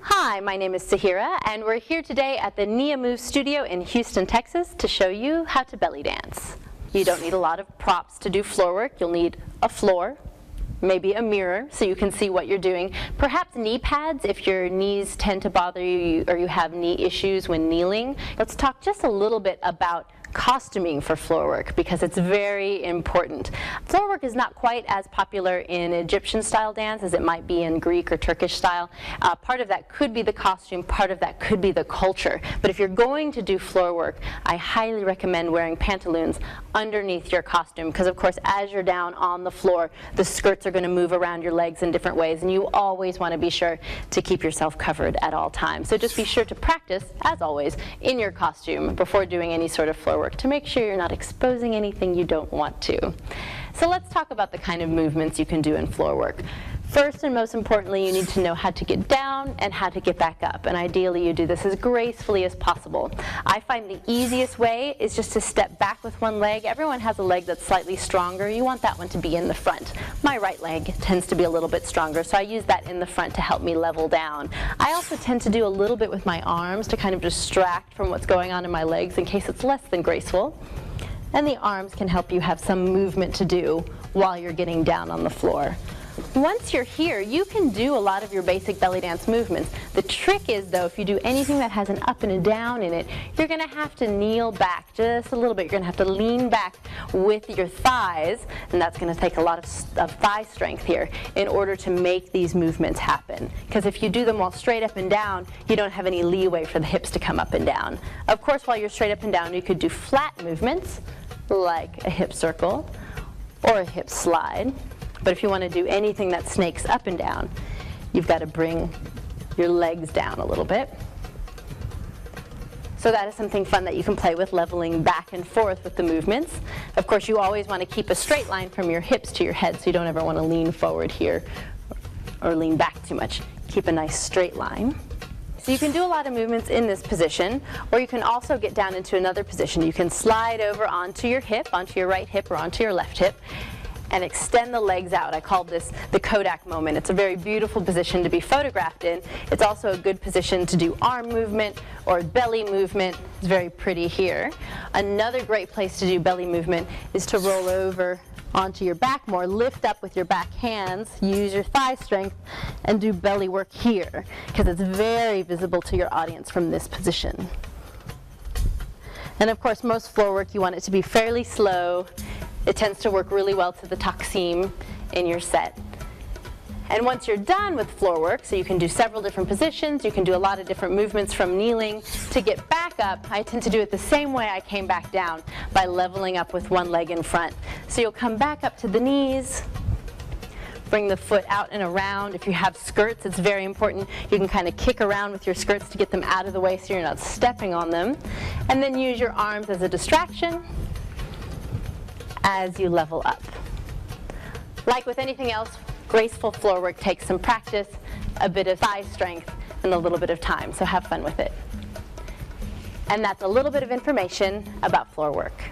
Hi, my name is Sahira, and we're here today at the Nia Move studio in Houston, Texas to show you how to belly dance. You don't need a lot of props to do floor work. You'll need a floor, maybe a mirror so you can see what you're doing, perhaps knee pads if your knees tend to bother you or you have knee issues when kneeling. Let's talk just a little bit about costuming for floor work because it's very important. Floor work is not quite as popular in Egyptian style dance as it might be in Greek or Turkish style. Part of that could be the costume, part of that could be the culture. But if you're going to do floor work, I highly recommend wearing pantaloons underneath your costume because of course as you're down on the floor, the skirts are going to move around your legs in different ways, and you always want to be sure to keep yourself covered at all times. So just be sure to practice, as always, in your costume before doing any sort of floor work to make sure you're not exposing anything you don't want to. So let's talk about the kind of movements you can do in floor work. First and most importantly, you need to know how to get down and how to get back up, and ideally you do this as gracefully as possible. I find the easiest way is just to step back with one leg. Everyone has a leg that's slightly stronger. You want that one to be in the front. My right leg tends to be a little bit stronger, so I use that in the front to help me level down. I also tend to do a little bit with my arms to kind of distract from what's going on in my legs in case it's less than graceful. And the arms can help you have some movement to do while you're getting down on the floor. Once you're here, you can do a lot of your basic belly dance movements. The trick is, though, if you do anything that has an up and a down in it, you're going to have to kneel back just a little bit. You're going to have to lean back with your thighs, and that's going to take a lot of thigh strength here in order to make these movements happen. Because if you do them while straight up and down, you don't have any leeway for the hips to come up and down. Of course, while you're straight up and down, you could do flat movements like a hip circle or a hip slide. But if you want to do anything that snakes up and down, you've got to bring your legs down a little bit. So that is something fun that you can play with, leveling back and forth with the movements. Of course, you always want to keep a straight line from your hips to your head, so you don't ever want to lean forward here or lean back too much. Keep a nice straight line. So you can do a lot of movements in this position, or you can also get down into another position. You can slide over onto your hip, onto your right hip or onto your left hip, and extend the legs out. I call this the Kodak moment. It's a very beautiful position to be photographed in. It's also a good position to do arm movement or belly movement. It's very pretty here. Another great place to do belly movement is to roll over onto your back more, lift up with your back hands, use your thigh strength, and do belly work here, because it's very visible to your audience from this position. And of course, most floor work, you want it to be fairly slow. It tends to work really well to the taksim in your set. And once you're done with floor work, so you can do several different positions, you can do a lot of different movements from kneeling. To get back up, I tend to do it the same way I came back down, by leveling up with one leg in front. So you'll come back up to the knees, bring the foot out and around. If you have skirts, it's very important. You can kind of kick around with your skirts to get them out of the way so you're not stepping on them. And then use your arms as a distraction as you level up. Like with anything else, graceful floor work takes some practice, a bit of thigh strength, and a little bit of time, so have fun with it. And that's a little bit of information about floor work.